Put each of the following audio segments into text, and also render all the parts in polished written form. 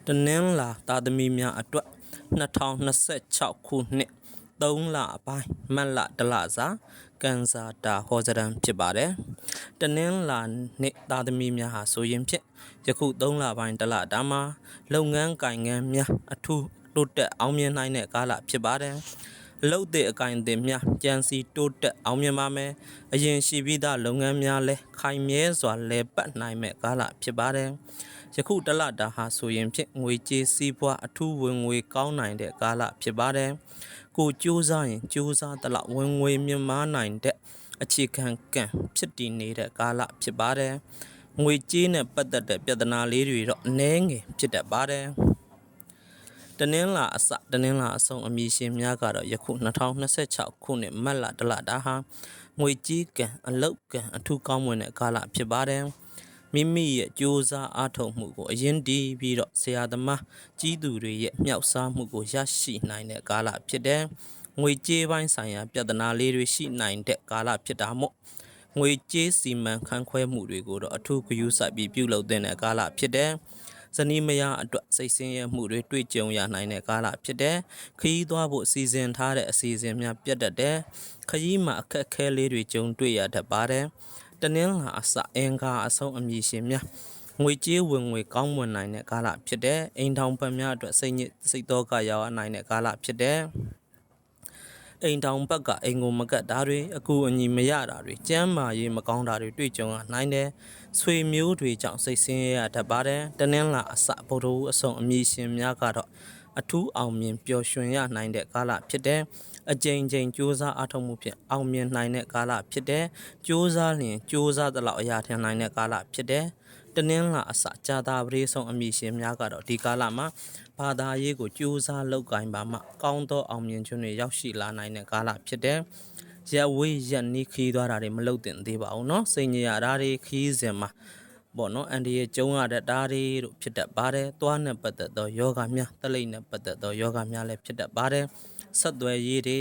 တနင်္လာသားသမီးများအတွက်2026ခုနှစ်3လပိုင်းမတ်လတလစာကန်စာတာဟောစရန်ဖြစ်ပါတယ်။တနင်္လာနေ့သားသမီးများဟာဆိုရင်ဖြင့်ယခု3လပိုင်းတလတာမှာလုပ်ငန်းကိုင်ငန်းများအထူးတိုးတက်အောင်မြင်နိုင်တဲ့ကာလဖြစ်ပါတယ်။အလုပ်တဲ့အကိုင်အသစ်များကြံစီတိုးတက်အောင်မြင်ပါမယ်။အရင်ရှိပြီးသားလုပ်ငန်းများလည်းခိုင်မြဲစွာလည်ပတ်နိုင်မဲ့ကာလဖြစ်ပါတယ်။ယခုတလတာဟာဆိုရင်ဖြင့်ငွေကြေးစီးပွားအထူးဝင်ငွေကောင်းနိုင်တဲ့ကာလဖြစ်ပါတယ်။ကိုကြိုးစားရင်ကြိုးစားသလောက်ဝင်ငွေမြင့်မားနိုင်တဲ့အခြေခံကံဖြစ်တည်နေတဲ့ကာလဖြစ်ပါတယ်။ငွေကြေးနဲ့ပတ်သက်တဲ့ပြဿနာလေးတွေတော့အနည်းငယ်ဖြစ်တတ်ပါတယ်။တနင်္လာအစတနင်္လာအဆုံးအမည်ရှင်များကတော့ယခု2026ခုနှစ်မတ်လတလတာဟာငွေကြေးကံအလုတ်ကံအထူးကောင်းမွန်တဲ့ကာလဖြစ်ပါတယ်။မိမိရဲ့ကြိုးစားအားထုတ်မှုကိုအရင်တည်ပြီးတော့ဆရာသမားကြီးသူတွေရဲ့မြောက်စားမှုကိုရရှိနိုင်တဲ့ကာလဖြစ်တယ်။ငွေကြေးပိုင်းဆိုင်ရာပြဿနာလေးတွေရှိနိုင်တဲ့ကာလဖြစ်တာမို့ငွေကြေးစီမံခန့်ခွဲမှုတွေကိုတော့အထူးဂရုစိုက်ပြီးပြုလုပ်တဲ့ကာလဖြစ်တယ်။ဇနီးမယားအတွက်စိတ်ဆင်းရဲမှုတွေတွေ့ကြုံရနိုင်တဲ့ကာလဖြစ်တယ်။ခရီးသွားဖို့စီစဉ်ထားတဲ့အစီအစဉ်များပြတ်တတ်တယ်။ခရီးမှာအခက်အခဲလေးတွေကြုံတွေ့ရတတ်ပါတယ်။တနင်္လာအစအင်္ဂါအဆုံးအမည်ရှင်များငွေကြေးဝင်ငွေကောင်းမွန်နိုင်တဲ့ကာလဖြစ်တယ်။အိမ်ထောင်ပတ်များအတွက်စိတ်သောကရောက်နိုင်တဲ့ကာလဖြစ်တယ်။အိမ်ထောင်ဘက်ကအိမ်ကိုမကတ်တာတွေအကူအညီမရတာတွေကျမ်းမာရေးမကောင်းတာတွေတွေ့ကြုံရနိုင်တယ်။ဆွေမျိုးတွေကြောင့်စိတ်ဆင်းရဲရတတ်ပါတယ်။တနင်္လာအစဗုဒ္ဓဦးအဆုံးအမည်ရှင်များကတော့အထူးအောင်မြင်ပျော်ရွှင်ရနိုင်တဲ့ကာလဖြစ်တယ်။အကြိမ်ကြိမ်စူးစမ်းအားထုတ်မှုဖြင့်အောင်မြင်နိုင်တဲ့ကာလဖြစ်တယ်။စူးစမ်းလျင်စူးစမ်းသလောက်အရာထင်နိုင်တဲ့ကာလဖြစ်တယ်။တနင်္လာအစကြာတာပရိဆုံးအမည်ရှင်များကတော့ဒီကာလမှာဘာသာရေးကိုကြိုးစားလုပ်ကိုင်ပါမှကောင်းသောအောင်မြင်ခြင်းတွေရောက်ရှိလာနိုင်တဲ့ကာလဖြစ်တယ်။ရက်ဝေးရက်နီးခီးသွားတာတွေမလုပ်သင့်သေးပါဘူးเนาะစိတ်ညစ်ရတာတွေခီးစဉ်မှာပေါ့နော်အန်ဒီရဲ့ကျုံရတဲ့တားတွေတို့ဖြစ်တတ်ပါတယ်။သွားနဲ့ပတ်သက်သောယောဂများတလိပ်နဲ့ပတ်သက်သောယောဂများလည်းဖြစ်တတ်ပါတယ်။ဆက်သွယ်ရေးတွေ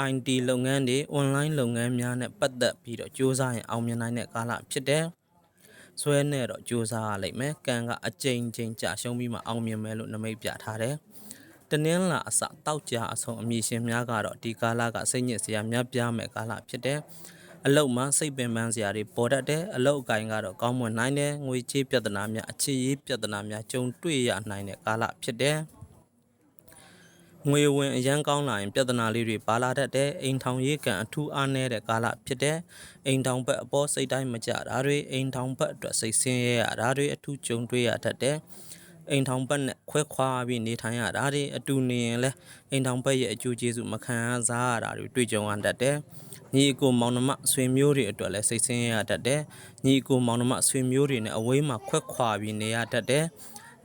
IT လုပ်ငန်းတွေ online လုပ်ငန်းများနဲ့ပတ်သက်ပြီးတော့စူးစမ်းရင်အောင်မြင်နိုင်တဲ့ကာလဖြစ်တယ်။ဆွဲနဲ့တော့စူးစမ်းရလိမ့်မယ်။ကံကအကြိမ်ကြိမ်ကြာရှုံးပြီးမှအောင်မြင်မယ်လို့နမိတ်ပြထားတယ်။တနင်္လာအစတောက်ကြအဆုံးအမည်ရှင်များကတော့ဒီကာလကစိတ်ညစ်စရာများပြားမဲ့ကာလဖြစ်တယ်။အလုတ်မှာစိတ်ပင်ပန်းစရာတွေပေါ်တတ်တယ်အလုတ်အကင်ကတော့ကောင်းမွန်နိုင်တယ်ငွေကြေးပြဿနာများအခြေရေးပြဿနာများကြုံတွေ့ရနိုင်တဲ့ကာလဖြစ်တယ်ငွေဝင်အရန်ကောင်းလာရင်ပြဿနာလေးတွေပါလာတတ်တယ်အိမ်ထောင်ရေးကံအထူးအားနည်းတဲ့ကာလဖြစ်တယ်အိမ်ထောင်ဘက်အပေါ်စိတ်တိုင်းမကြတာတွေအိမ်ထောင်ဘက်အတွက်စိတ်ဆင်းရဲရတာတွေအထူးကြုံတွေ့ရတတ်တယ်အိမ်ထောင်ဘက်နဲ့ခွဲခွာပြီးနေထိုင်ရတာတွေအတူနေရင်လဲအိမ်ထောင်ဘက်ရဲ့အကျိုးကျေးဇူးမခံစားရတာတွေတွေ့ကြုံရတတ်တယ်ညီအကိုမောင်နှမဆွေမျိုးတွေအတွက်လည်းစိတ်ဆင်းရဲရတတ်တယ်ညီအကိုမောင်နှမဆွေမျိုးတွေနဲ့အဝေးမှာခွဲခွာပြီးနေရတတ်တယ်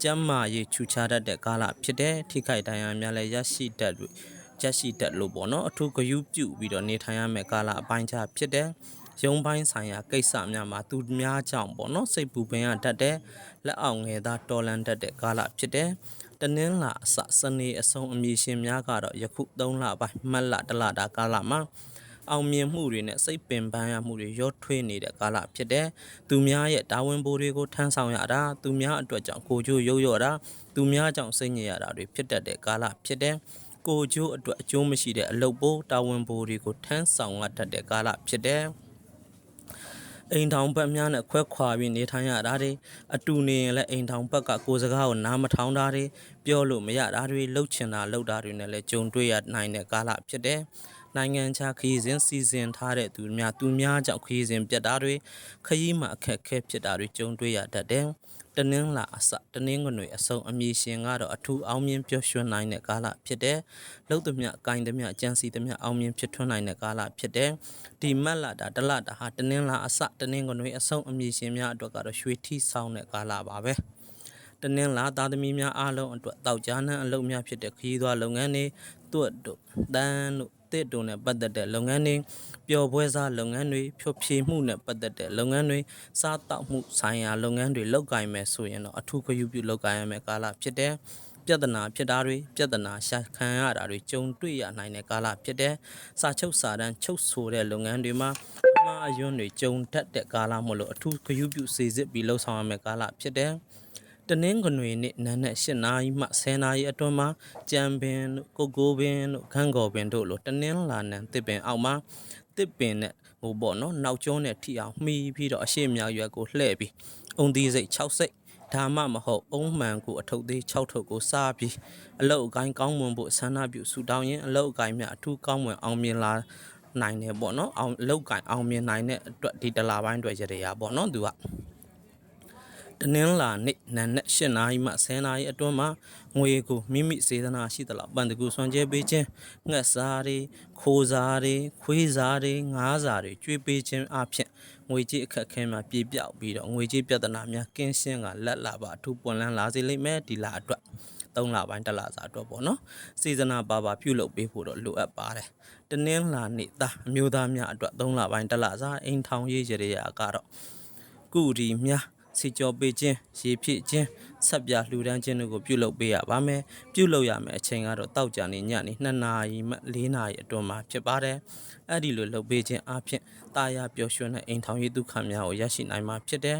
ကျမ်းမာရေးချူချတတ်တဲ့ကာလဖြစ်တဲ့ထိခိုက်ဒဏ်ရာများလည်းရရှိတတ်လို့ပေါ့နော်အထူးဂရုပြုပြီးတော့နေထိုင်ရမယ့်ကာလအပိုင်းခြားဖြစ်တဲ့ရုံးပိုင်းဆိုင်ရာကိစ္စများမှာသူများကြောင့်ပေါ့နော်စိတ်ပူပင်ရတတ်တဲ့လက်အောက်ငယ်သားတော်လန်တတ်တဲ့ကာလဖြစ်တဲ့တနင်္လာအစနေအဆုံးအမည်ရှင်များကတော့ယခု3လပိုင်းမတ်လတလတာကာလမှာအောင်မြင်မှုတွေနဲ့စိတ်ပင်ပန်းရမှုတွေရောထွေးနေတဲ့ကာလဖြစ်တဲ့သူများရဲ့တာဝန်ပိုးတွေကိုထမ်းဆောင်ရတာသူများအတွက်ကြောင့်ကိုကျိုးရုပ်ရော့တာသူများကြောင့်စိတ်ညစ်ရတာတွေဖြစ်တတ်တဲ့ကာလဖြစ်တဲ့ကိုကျိုးအတွက်အကျိုးမရှိတဲ့အလုပ်ပိုးတာဝန်ပိုးတွေကိုထမ်းဆောင်ရတတ်တဲ့ကာလဖြစ်တဲ့အိမ်ထောင်ဘက်များနဲ့ခွဲခွာပြီးနေထိုင်ရတာတွေအတူနေရင်လည်းအိမ်ထောင်ဘက်ကကိုယ်စကားကိုနားမထောင်တာတွေပြောလို့မရတာတွေလှုပ်ချင်တာလှုပ်တာတွေနဲ့လည်းကြုံတွေ့ရနိုင်တဲ့ကာလဖြစ်တဲ့နိုင်ငံခြားခရီးစဉ်စီစဉ်ထားတဲ့သူများကြောင့်ခရီးစဉ်ပြတ်တာတွေခရီးမှာအခက်အခဲဖြစ်တာတွေကြုံတွေ့ရတတ်တယ်တနင်္လာအစတနင်္ဂနွေအစုံအမည်ရှင်ကတော့အထူးအောင်မြင်ပျော်ရွှင်နိုင်တဲ့ကာလဖြစ်တဲ့လှုပ်သမျှကိုင်သမျှကြံစီသမျှအောင်မြင်ဖြစ်ထွန်းနိုင်တဲ့ကာလဖြစ်တဲ့ဒီမတ်လတာတလတာဟာတနင်္လာအစတနင်္ဂနွေအစုံအမည်ရှင်များအတွက်ကတော့ရွှေထီဆောင်တဲ့ကာလပါပဲတနင်္လာသားသမီးများအားလုံးအတွက်တောက်ကြားနှံအလုပ်များဖြစ်တဲ့ခရီးသွားလုပ်ငန်းတွေတွတ်တို့တန်းတို့တစ်တို့နဲ့ပတ်သက်တဲ့လုပ်ငန်းတွေပျော်ပွဲစားလုပ်ငန်းတွေဖြိုဖြေမှုနဲ့ပတ်သက်တဲ့လုပ်ငန်းတွေစားတောက်မှုဆိုင်ရာလုပ်ငန်းတွေလုပ်ကိုင်မယ်ဆိုရင်တော့အထူးဂရုပြုလုပ်ကိုင်ရမယ့်ကာလဖြစ်တဲ့ပြဿနာဖြစ်တာတွေပြဿနာရှာခံရတာတွေကြုံတွေ့ရနိုင်တဲ့ကာလဖြစ်တဲ့စာချုပ်စာတမ်းချုပ်ဆိုတဲ့လုပ်ငန်းတွေမှာအမှားအယွင်းတွေကြုံတတ်တဲ့ကာလမို့လို့အထူးဂရုပြုစီစစ်ပြီးလှုပ်ဆောင်ရမယ့်ကာလဖြစ်တဲ့ တနင်္ဂနွေနေ့နံနက်၈နာရီမှ10နာရီအတွင်းမှာကြံပင်တို့ကိုကိုပင်တို့ခန်းကော်ပင်တို့လိုတနင်္လာနံတစ်ပင်အောက်မှာတစ်ပင်နဲ့ဟိုပေါ့နော်နောက်ကျောနဲ့ထိအောင်မှီပြီးတော့အရှိမြောက်ရွက်ကိုလှည့်ပြီးအုံသီးစိတ်6စိတ်ဒါမှမဟုတ်အုံးမှန်ကိုအထုပ်သေး6ထုပ်ကိုစားပြီးအလုတ်အကိုင်းကောင်းမွန်ဖို့ဆန္ဒပြုဆူတောင်းရင်အလုတ်အကိုင်းများအထူးကောင်းမွန်အောင်မြင်လာနိုင်တယ်ပေါ့နော်အောင်အလုတ်ကိုင်းအောင်မြင်နိုင်တဲ့အတွက်ဒီတလပိုင်းတွေရရပေါ့နော်သူကတနင်္လာနေ့နံနက်8နာရီမှ10နာရီအတွင်းမှာငွေကိုမိမိစေတနာရှိသလောက်ပန်တကူဆွန်ကျဲပေးခြင်းငှက်စားတွေခိုးစားတွေခွေးစားတွေငါးစားတွေကျွေးပေးခြင်းအပြင်ငွေကြေးအခက်ခဲမှာပြေပြောက်ပြီးတော့ငွေကြေးပြဿနာများကင်းရှင်းကလက်လာပါအထူးပွန်လန်းလာစေလိမ့်မယ်ဒီလအတွက်3လပိုင်းတစ်လစာအတွက်ပေါ့နော်စေတနာပါပြုလုပ်ပေးဖို့တော့လိုအပ်ပါတယ်တနင်္လာနေ့သားအမျိုးသားများအတွက်3လပိုင်းတစ်လစာအိမ်ထောင်ရေးရရကတော့ကုရီများစီကြောပေးခြင်းရေဖြည့်ခြင်းဆက်ပြလှူဒန်းခြင်းတို့ကိုပြုလုပ်ပေးရပါမယ်ပြုလုပ်ရမယ်အချိန်ကတော့တောက်ကြနေညနေ2နာရီမှ4နာရီအတွင်းမှာဖြစ်ပါတယ်အဲ့ဒီလိုလုပ်ပေးခြင်းအပြင်တာယာပျော်ရွှင်တဲ့အိမ်ထောင်ရေးဒုက္ခများကိုရရှိနိုင်မှာဖြစ်တယ်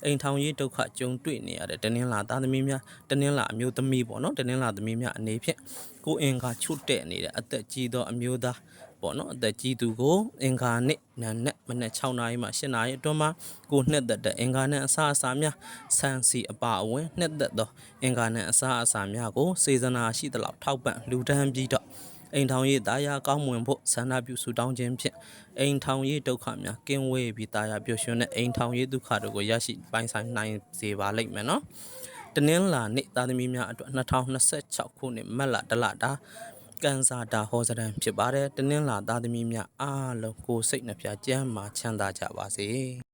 အိမ်ထောင်ရေးဒုက္ခကြုံတွေ့နေရတဲ့တနင်္လာသားသမီးများတနင်္လာအမျိုးသမီးပေါ့နော်တနင်္လာသမီးများအနေဖြင့်ကိုအင်္ဂါချွတ်တဲ့နေတဲ့အသက်ကြီးသောအမျိုးသားပေါ့နော်အသက်ကြီးသူကိုအင်္ဂါနေ့နံနက်မနက်6နာရီမှ8နာရီအတွင်းမှာကိုနှစ်သက်တဲ့အင်္ဂါနဲ့အစားအစာများဆန်စီအပါအဝင်နှစ်သက်သောအင်္ဂါနဲ့အစားအစာများကိုစေစနာရှိသလောက်ထောက်ပံ့လူဒန်းပြီးတော့အိမ်ထောင်ရေးတာယာကောင်းမွန်ဖို့ဆန္ဒပြုဆူတောင်းခြင်းဖြင့်အိမ်ထောင်ရေးဒုက္ခများကင်းဝေးပြီးတာယာပျော်ရွှင်တဲ့အိမ်ထောင်ရေးဒုက္ခတို့ကိုရရှိပိုင်ဆိုင်နိုင်စေပါလိမ့်မယ်နော်တနင်္လာနေ့သားသမီးများအတွက်2026ခုနှစ်မတ်လတလတာကန်စာတာဟောစရန်ဖြစ်ပါတယ်တနင်္လာသားသမီးများအားလုံးကိုယ်စိတ်နှပြကျမ်းမာချမ်းသာကြပါစေ